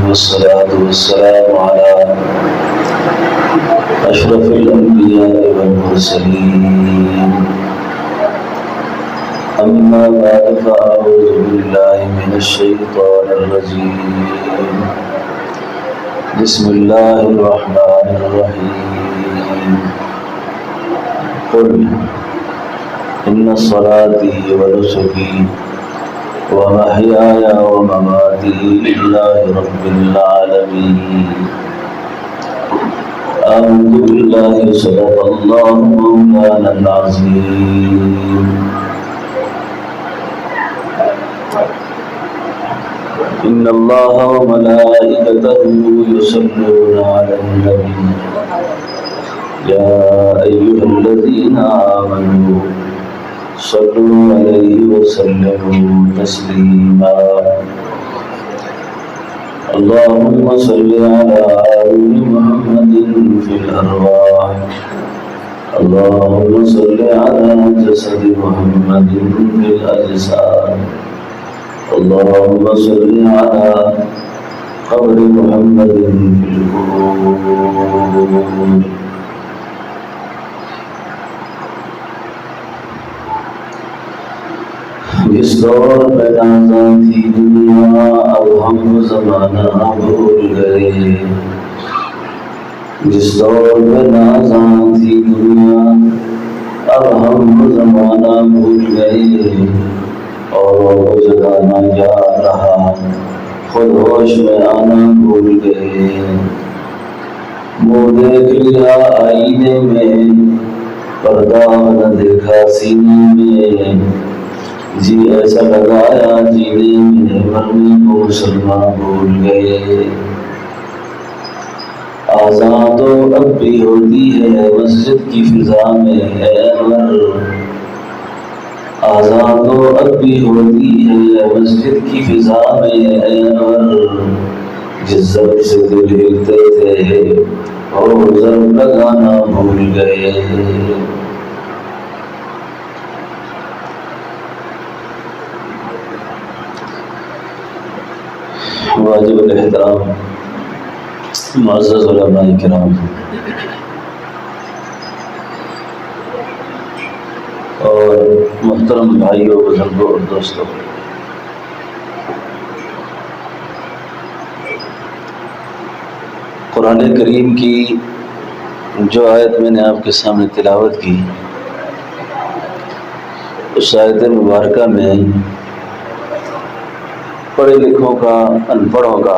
والصلاة والسلام على أشرف الأنبياء والمرسلين أما بعد فأعوذ بالله من الشيطان الرجيم بسم الله الرحمن الرحيم قل إن صلاتي ونسكي ومحياي ومماتي لله رب العالمين آمنت بالله صدق الله مولانا العظيم إن الله وملائكته يصلون على النبي يا أيها الذين آمنوا صلوا عليه وسلموا تسليما اللهم صل على آل محمد في الأرواح اللهم صل على جسد محمد في الأجساد اللهم صل على قبر محمد في القبور جس دور میں نازاں تھی دنیا اب ہم زمانہ بھول گئے جس دور میں نازاں تھی دنیا اب ہم زمانہ بھول گئے اور جگانا یاد رہا خود ہوش میں آنا بھول گئے منہ دیکھ لیا آئینے میں پردہ نہ دیکھا سینے میں جی ایسا لگایا جینے میں مرنے کو مسلمان بھول گئے آزاں تو اب بھی ہوتی ہے مسجد کی فضا میں ہے انور آزاں تو اب بھی ہوتی ہے مسجد کی فضا میں ہے انور جس ضرب سے دل ہلتے تھے اور ضرب لگانا بھول گئے واجب الاحترام معزز علماء کرام اور محترم بھائیوں بزرگوں اور دوستوں، قرآن کریم کی جو آیت میں نے آپ کے سامنے تلاوت کی، اس آیت مبارکہ میں پڑھے لکھوں کا، ان پڑھوں کا،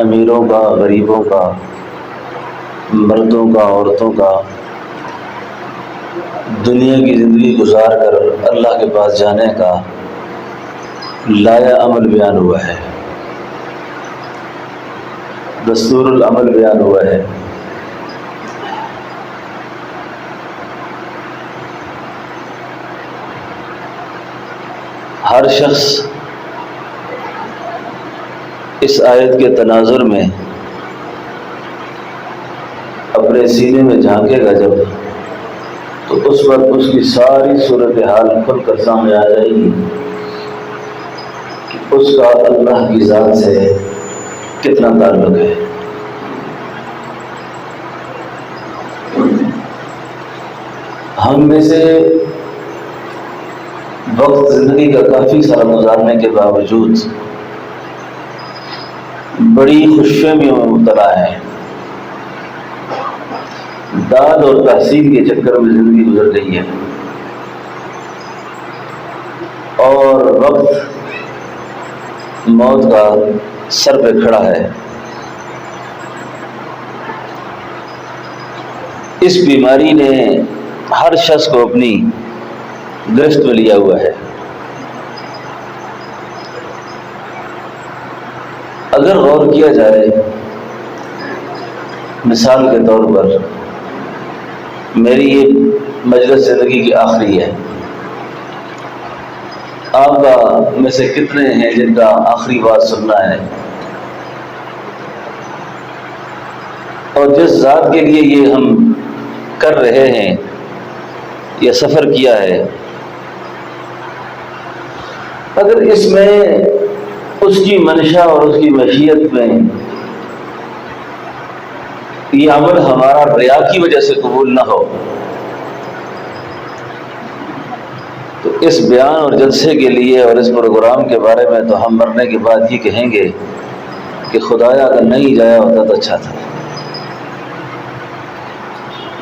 امیروں کا، غریبوں کا، مردوں کا، عورتوں کا دنیا کی زندگی گزار کر اللہ کے پاس جانے کا لایا عمل بیان ہوا ہے، دستور العمل بیان ہوا ہے۔ ہر شخص اس آیت کے تناظر میں اپنے سینے میں جھانکے گا جب، تو اس وقت اس کی ساری صورتحال کھل کر سامنے آ جائے گی کہ اس کا اللہ کی ذات سے کتنا تعلق ہے۔ ہم میں سے وقت زندگی کا کافی سارا گزارنے کے باوجود بڑی خوش فہمیوں میں مبتلا ہے، داد اور تحصیل کے چکر میں زندگی گزر رہی ہے، اور وقت موت کا سر پہ کھڑا ہے۔ اس بیماری نے ہر شخص کو اپنی گرفت میں لیا ہوا ہے۔ اگر غور کیا جائے، مثال کے طور پر میری یہ مجلس زندگی کی آخری ہے، آپ میں سے کتنے ہیں جن کا آخری بات سننا ہے؟ اور جس ذات کے لیے یہ ہم کر رہے ہیں، یہ سفر کیا ہے، اگر اس میں اس کی منشا اور اس کی مشیت میں یہ عمل ہمارا ریا کی وجہ سے قبول نہ ہو، تو اس بیان اور جلسے کے لیے اور اس پروگرام کے بارے میں تو ہم مرنے کے بعد یہ کہیں گے کہ خدایا اگر نہیں جایا ہوتا تو اچھا تھا،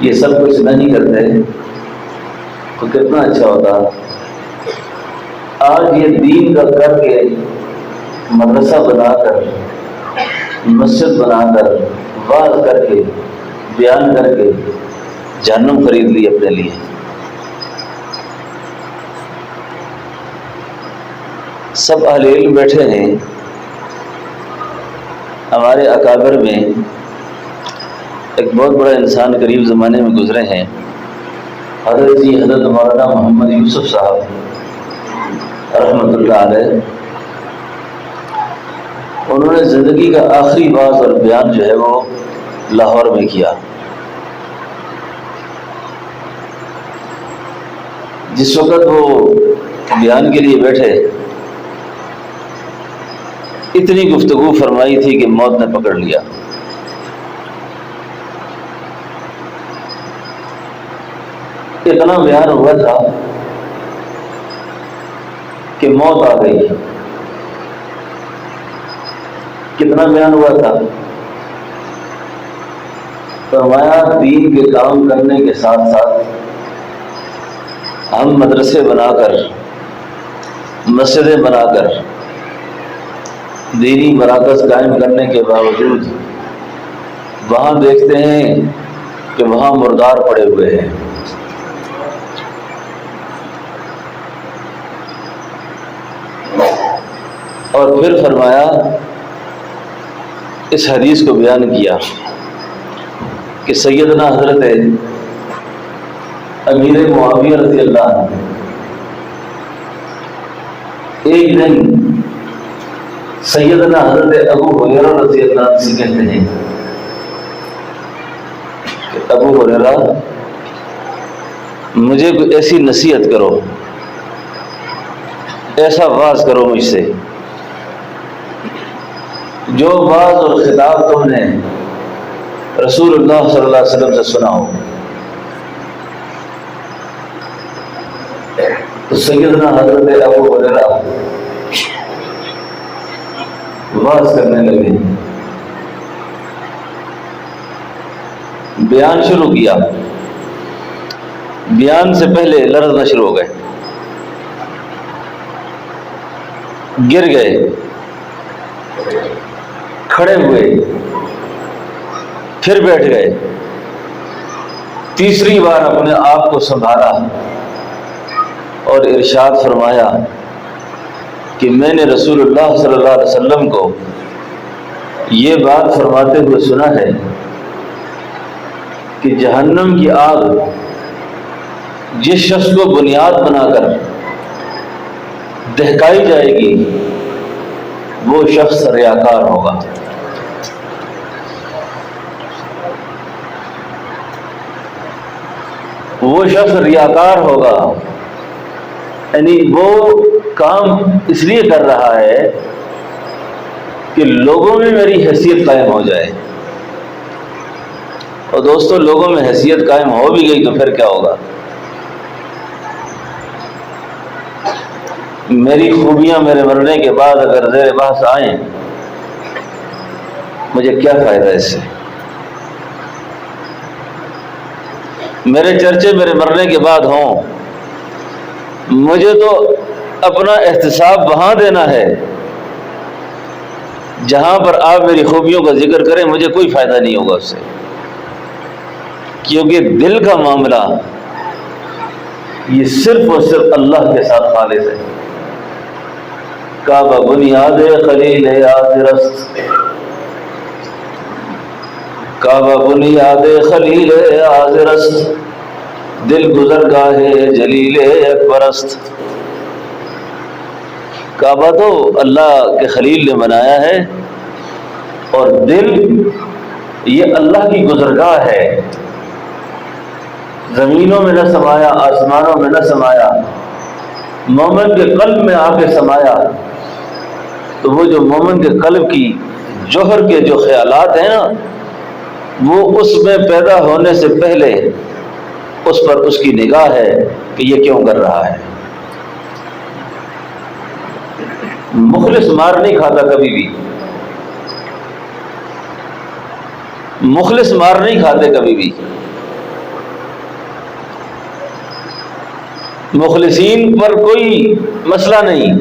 یہ سب کچھ نہیں کرتے تو کتنا اچھا ہوتا۔ آج یہ دین کا کر کے مدرسہ بنا کر، مسجد بنا کر، واعظ کر کے، بیان کر کے جہنم خرید لی اپنے لیے۔ سب اہل علم بیٹھے ہیں، ہمارے اکابر میں ایک بہت بڑا انسان قریب زمانے میں گزرے ہیں، حضرت مولانا محمد یوسف صاحب رحمۃ اللہ علیہ۔ انہوں نے زندگی کا آخری واعظ اور بیان جو ہے وہ لاہور میں کیا۔ جس وقت وہ بیان کے لیے بیٹھے، اتنی گفتگو فرمائی تھی کہ موت نے پکڑ لیا۔ اتنا بیان ہوا تھا کہ موت آ گئی۔ کتنا بیان ہوا تھا؟ فرمایا دین کے کام کرنے کے ساتھ ساتھ ہم مدرسے بنا کر، مسجدیں بنا کر، دینی مراکز قائم کرنے کے باوجود وہاں دیکھتے ہیں کہ وہاں مردار پڑے ہوئے ہیں۔ اور پھر فرمایا، اس حدیث کو بیان کیا کہ سیدنا حضرت امیر معاویہ رضی اللہ عنہ ایک دن سیدنا حضرت ابو ہریرہ رضی اللہ عنہ سے کہتے ہیں کہ ابو ہریرہ مجھے کوئی ایسی نصیحت کرو، ایسا واعظ کرو مجھ سے جو واعظ اور خطاب تم نے رسول اللہ صلی اللہ علیہ وسلم سے سنا ہو۔ تو سیدنا حضرت ابو ہریرہ واعظ کرنے لگے، بیان شروع کیا۔ بیان سے پہلے لرزنا شروع ہو گئے، گر گئے، کھڑے ہوئے، پھر بیٹھ گئے، تیسری بار اپنے آپ کو سنبھالا اور ارشاد فرمایا کہ میں نے رسول اللہ صلی اللہ علیہ وسلم کو یہ بات فرماتے ہوئے سنا ہے کہ جہنم کی آگ جس شخص کو بنیاد بنا کر دہکائی جائے گی وہ شخص ریاکار ہوگا۔ وہ شخص ریاکار ہوگا، یعنی وہ کام اس لیے کر رہا ہے کہ لوگوں میں میری حیثیت قائم ہو جائے۔ اور دوستو، لوگوں میں حیثیت قائم ہو بھی گئی تو پھر کیا ہوگا؟ میری خوبیاں میرے مرنے کے بعد اگر زیر بحث آئیں، مجھے کیا فائدہ اس سے؟ میرے چرچے میرے مرنے کے بعد ہوں، مجھے تو اپنا احتساب وہاں دینا ہے جہاں پر آپ میری خوبیوں کا ذکر کریں، مجھے کوئی فائدہ نہیں ہوگا اس سے، کیونکہ دل کا معاملہ یہ صرف اور صرف اللہ کے ساتھ خالص ہے۔ کعبہ بنیاد خلیل آذرست، کعبہ بنیاد خلیل آذرست، دل گزر گاہ جلیل اکبرست۔ کعبہ تو اللہ کے خلیل نے بنایا ہے، اور دل یہ اللہ کی گزرگاہ ہے، زمینوں میں نہ سمایا، آسمانوں میں نہ سمایا، مومن کے قلب میں آ کے سمایا۔ تو وہ جو مومن کے قلب کی جوہر کے جو خیالات ہیں نا، وہ اس میں پیدا ہونے سے پہلے اس پر اس کی نگاہ ہے کہ یہ کیوں کر رہا ہے۔ مخلص مار نہیں کھاتا کبھی بھی، مخلص مار نہیں کھاتے کبھی بھی۔ مخلصین پر کوئی مسئلہ نہیں،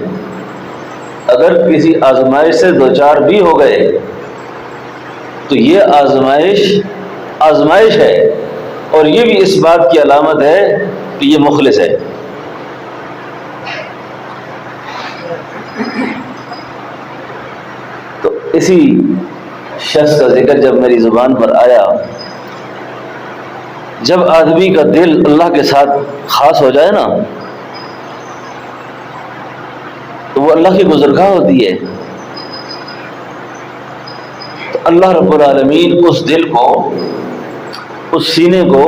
اگر کسی آزمائش سے دوچار بھی ہو گئے تو یہ آزمائش ہے، اور یہ بھی اس بات کی علامت ہے کہ یہ مخلص ہے۔ تو اسی شخص کا ذکر جب میری زبان پر آیا، جب آدمی کا دل اللہ کے ساتھ خاص ہو جائے نا تو وہ اللہ کی گزرگاہ ہوتی ہے، تو اللہ رب العالمین اس دل کو، اس سینے کو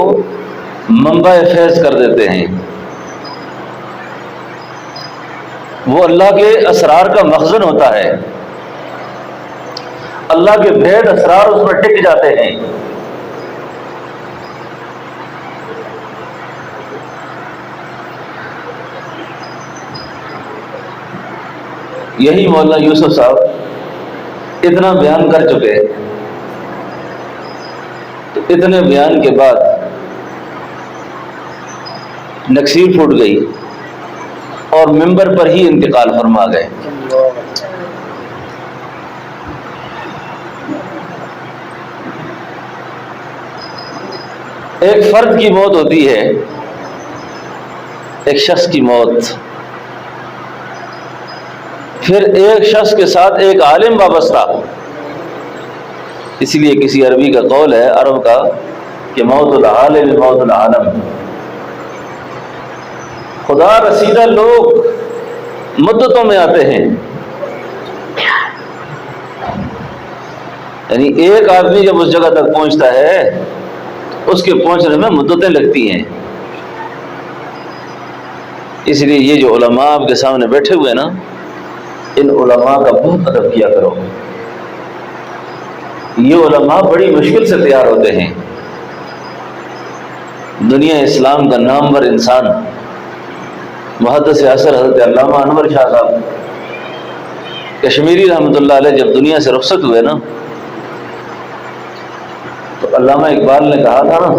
منبع فیض کر دیتے ہیں، وہ اللہ کے اسرار کا مخزن ہوتا ہے، اللہ کے بھید اسرار اس میں ٹک جاتے ہیں۔ یہی مولانا یوسف صاحب اتنا بیان کر چکے، تو اتنے بیان کے بعد نکسیر پھوٹ گئی اور منبر پر ہی انتقال فرما گئے۔ ایک فرد کی موت ہوتی ہے، ایک شخص کی موت، پھر ایک شخص کے ساتھ ایک عالم وابستہ، اسی لیے کسی عربی کا قول ہے عرب کا کہ موت العالم موت العالم، خدا رسیدہ لوگ مدتوں میں آتے ہیں، یعنی ایک آدمی جب اس جگہ تک پہنچتا ہے اس کے پہنچنے میں مدتیں لگتی ہیں۔ اس لیے یہ جو علماء آپ کے سامنے بیٹھے ہوئے نا، ان علماء کا بہت ادب کیا کرو۔ یہ علماء بڑی مشکل سے تیار ہوتے ہیں۔ دنیا اسلام کا نامور انسان محدث عصر حضرت علامہ انور شاہ صاحب کشمیری رحمۃ اللہ علیہ جب دنیا سے رخصت ہوئے نا، تو علامہ اقبال نے کہا تھا نا،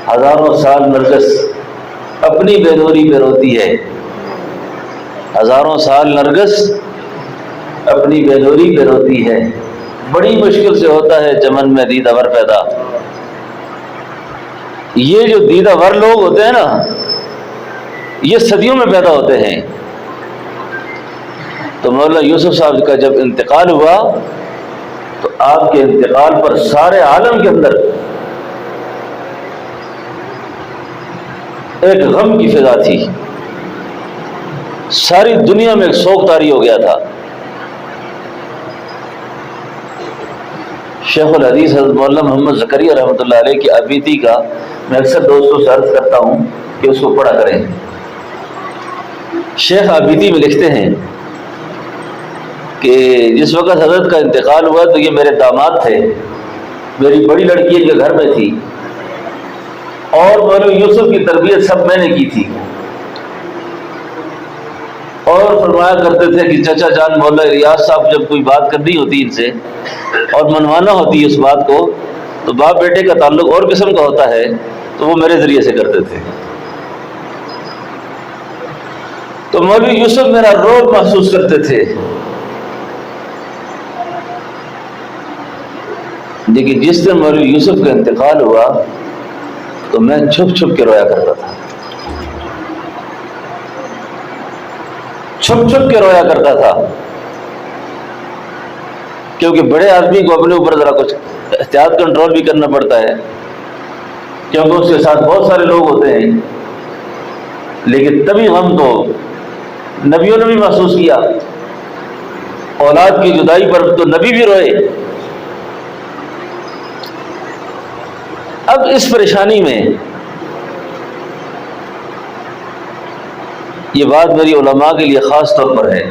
ہزاروں سال نرگس اپنی بےدوری پہ روتی ہے، ہزاروں سال نرگس اپنی بےدوری پہ روتی ہے، بڑی مشکل سے ہوتا ہے چمن میں دیدہ ور پیدا۔ یہ جو دیدہ ور لوگ ہوتے ہیں نا، یہ صدیوں میں پیدا ہوتے ہیں۔ تو مولانا یوسف صاحب کا جب انتقال ہوا تو آپ کے انتقال پر سارے عالم کے اندر ایک غم کی فضا تھی، ساری دنیا میں ایک سوگ طاری ہو گیا تھا۔ شیخ الحدیث حضرت مولانا محمد زکریا رحمۃ اللہ علیہ کی ابیتی کا میں اکثر دوستوں سے عرض کرتا ہوں کہ اس کو پڑھا کریں۔ شیخ ابیتی میں لکھتے ہیں کہ جس وقت حضرت کا انتقال ہوا تو یہ میرے داماد تھے، میری بڑی لڑکی ان کے گھر میں تھی، اور مولانا یوسف کی تربیت سب میں نے کی تھی، اور فرمایا کرتے تھے کہ چچا جان مولانا ریاض صاحب جب کوئی بات کرنی ہوتی ان سے اور منوانا ہوتی ہے اس بات کو، تو باپ بیٹے کا تعلق اور قسم کا ہوتا ہے، تو وہ میرے ذریعے سے کرتے تھے۔ تو مولوی یوسف میرا روب محسوس کرتے تھے، لیکن جس دن مولوی یوسف کا انتقال ہوا تو میں چھپ چھپ کے رویا کرتا تھا، چھپ چھپ کے رویا کرتا تھا، کیونکہ بڑے آدمی کو اپنے اوپر ذرا کچھ احتیاط کنٹرول بھی کرنا پڑتا ہے، کیونکہ اس کے ساتھ بہت سارے لوگ ہوتے ہیں۔ لیکن تبھی غم تو نبیوں نے بھی محسوس کیا، اولاد کی جدائی پر تو نبی بھی روئے۔ اب اس پریشانی میں یہ بات میری علماء کے لیے خاص طور پر ہے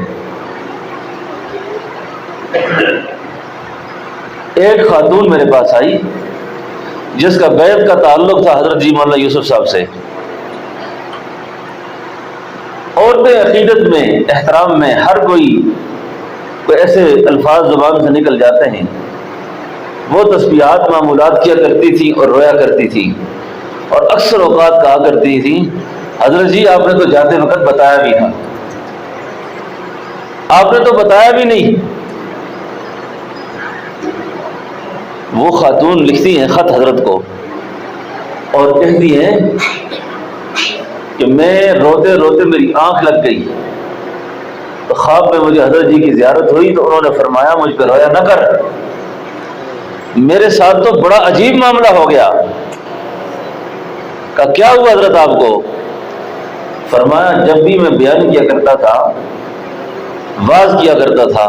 ایک خاتون میرے پاس آئی جس کا بیعت کا تعلق تھا حضرت جی مولانا یوسف صاحب سے. عورتیں عقیدت میں، احترام میں، ہر کوئی ایسے الفاظ زبان سے نکل جاتے ہیں. وہ تسبیحات معمولات کیا کرتی تھی اور رویا کرتی تھی، اور اکثر اوقات کہا کرتی تھی حضرت جی آپ نے تو جاتے وقت بتایا بھی تھا، آپ نے تو بتایا بھی نہیں. وہ خاتون لکھتی ہیں خط حضرت کو اور کہتی ہیں کہ میں روتے روتے میری آنکھ لگ گئی، تو خواب میں مجھے حضرت جی کی زیارت ہوئی تو انہوں نے فرمایا مجھ پہ رویا نہ کر. میرے ساتھ تو بڑا عجیب معاملہ ہو گیا. کہ کیا ہوا حضرت آپ کو؟ فرمایا جب بھی میں بیان کیا کرتا تھا، واز کیا کرتا تھا،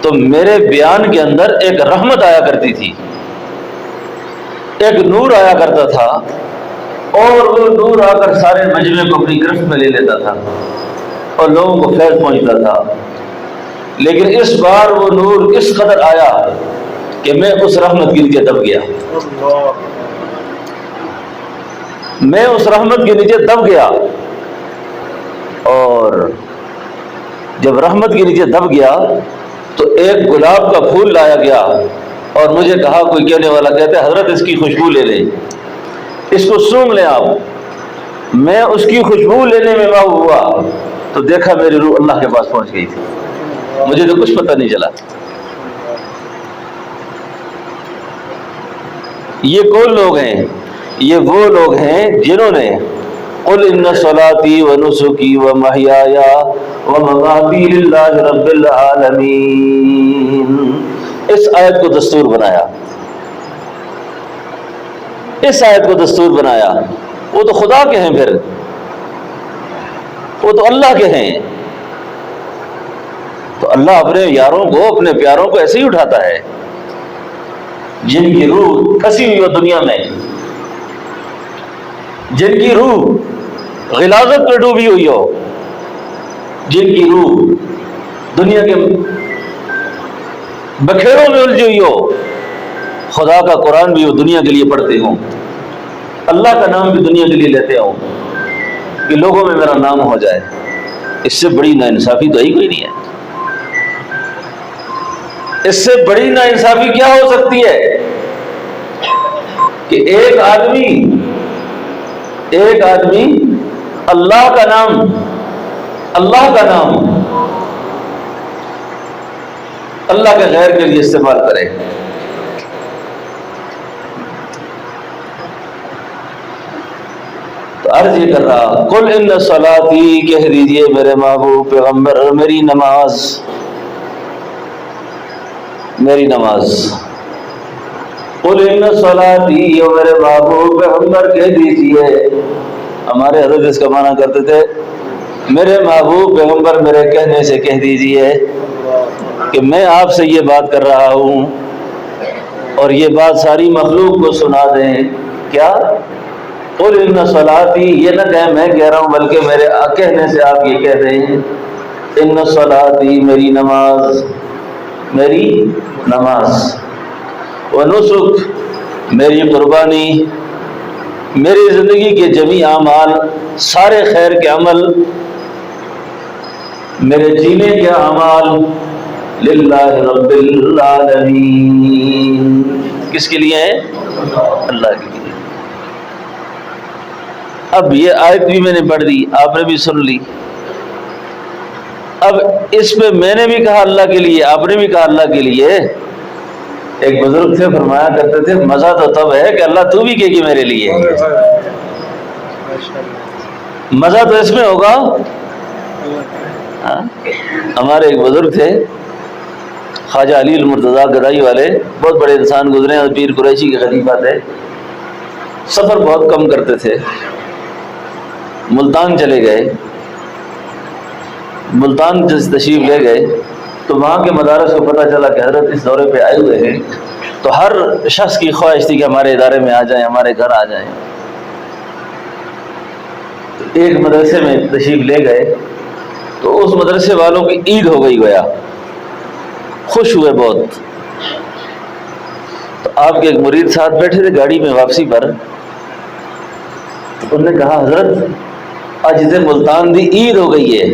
تو میرے بیان کے اندر ایک رحمت آیا کرتی تھی، ایک نور آیا کرتا تھا، اور وہ نور آ کر سارے مجمع کو اپنی گرفت میں لے لیتا تھا اور لوگوں کو فیض پہنچتا تھا. لیکن اس بار وہ نور اس قدر آیا کہ میں اس رحمت کے نیچے دب گیا. میں اس رحمت کے نیچے دب گیا، اور جب رحمت کے نیچے دب گیا تو ایک گلاب کا پھول لایا گیا اور مجھے کہا، کوئی کہنے والا کہتا ہے حضرت اس کی خوشبو لے لیں، اس کو سونگھ لیں آپ. میں اس کی خوشبو لینے میں ماؤ ہوا تو دیکھا میری روح اللہ کے پاس پہنچ گئی تھی، مجھے تو کچھ پتہ نہیں چلا. یہ کون لوگ ہیں؟ یہ وہ لوگ ہیں جنہوں نے قل ان صلاتی و نسکی و محیایا و مماتی للہ رب العالمین، اس آیت کو دستور بنایا. اس آیت کو دستور بنایا. وہ تو خدا کے ہیں، پھر وہ تو اللہ کے ہیں. تو اللہ اپنے یاروں کو، اپنے پیاروں کو ایسے ہی اٹھاتا ہے جن کی روح پھنسی ہوئی ہو دنیا میں، جن کی روح غلاظت میں ڈوبی ہوئی ہو، جن کی روح دنیا کے بکھیروں میں الجھی ہوئی ہو. خدا کا قرآن بھی وہ دنیا کے لیے پڑھتے ہوں، اللہ کا نام بھی دنیا کے لیے لیتے ہوں کہ لوگوں میں میرا نام ہو جائے. اس سے بڑی ناانصافی تو ہی کوئی نہیں ہے. اس سے بڑی ناانصافی کیا ہو سکتی ہے کہ ایک آدمی اللہ کا نام اللہ کے غیر کے لیے استعمال کرے. تو عرض یہ کر رہا، قل ان صلاتی، کہہ دیجئے میرے محبوب پیغمبر، میری نماز قل ان صلاتی، اور میرے محبوب پیغمبر کہہ دیجئے. ہمارے حضرت اس کا معنی کرتے تھے، میرے محبوب پیغمبر میرے کہنے سے کہہ دیجئے کہ میں آپ سے یہ بات کر رہا ہوں اور یہ بات ساری مخلوق کو سنا دیں. کیا؟ قل ان صلاتی، یہ نہ کہیں میں کہہ رہا ہوں، بلکہ میرے کہنے سے آپ یہ کہہ دیں ان صلاتی، میری نماز، ونسک، میری قربانی، میری زندگی کے جمیع اعمال، سارے خیر کے عمل، میرے جینے کے اعمال، للہ رب العالمین، کس کے لیے ہیں؟ اللہ کے لیے. اب یہ آیت بھی میں نے پڑھ دی، آپ نے بھی سن لی. اب اس پہ میں نے بھی کہا اللہ کے لیے، آپ نے بھی کہا اللہ کے لیے. ایک بزرگ تھے، فرمایا کرتے تھے مزہ تو تب ہے کہ اللہ تو بھی کہے گی میرے لیے. مزہ تو اس میں ہوگا. ہمارے ایک بزرگ تھے خواجہ علی المرتضیٰ گدائی والے، بہت بڑے انسان گزرے ہیں، پیر قریشی کے خلیفہ تھے. سفر بہت کم کرتے تھے. ملتان چلے گئے. ملتان جس تشریف لے گئے تو وہاں کے مدارس کو پتہ چلا کہ حضرت اس دورے پہ آئے ہوئے ہیں. تو ہر شخص کی خواہش تھی کہ ہمارے ادارے میں آ جائیں، ہمارے گھر آ جائیں. تو ایک مدرسے میں تشریف لے گئے تو اس مدرسے والوں کی عید ہو گئی گویا. خوش ہوئے بہت. تو آپ کے ایک مرید ساتھ بیٹھے تھے گاڑی میں واپسی پر. انہوں نے کہا حضرت اج تے ملتان دی عید ہو گئی ہے.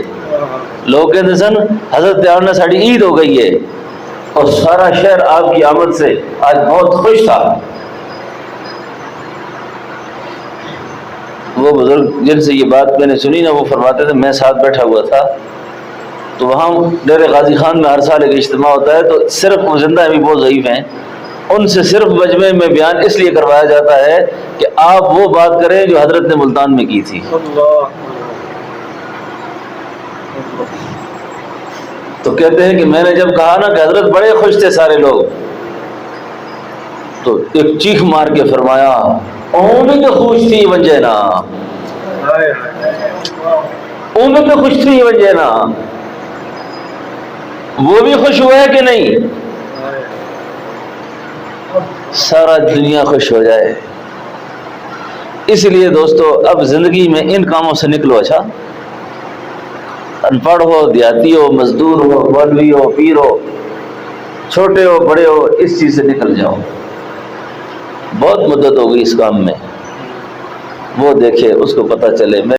لوگ کہتے سن حضرت نے ساڑی عید ہو گئی ہے اور سارا شہر آپ کی آمد سے آج بہت خوش تھا. وہ بزرگ جن سے یہ بات میں نے سنی نا وہ فرماتے تھے میں ساتھ بیٹھا ہوا تھا تو وہاں ڈیرے غازی خان میں ہر سال ایک اجتماع ہوتا ہے تو صرف وہ زندہ بھی بہت ضعیف ہیں ان سے صرف مجمع میں بیان اس لیے کروایا جاتا ہے کہ آپ وہ بات کریں جو حضرت نے ملتان میں کی تھی. تو کہتے ہیں کہ میں نے جب کہا نا کہ حضرت بڑے خوش تھے سارے لوگ تو ایک چیخ مار کے فرمایا اومن خوش تھی وجہ نا اومن خوش تھی وجہ نا. وہ بھی خوش ہوا ہے کہ نہیں؟ سارا دنیا خوش ہو جائے. اس لیے دوستو اب زندگی میں ان کاموں سے نکلو. اچھا ان پڑھ ہو دیہاتی ہو مزدور ہو مولوی ہو پیر ہو چھوٹے ہو بڑے ہو اس چیز سے نکل جاؤ. بہت مدت ہو گئی اس کام میں. وہ دیکھے اس کو پتہ چلے.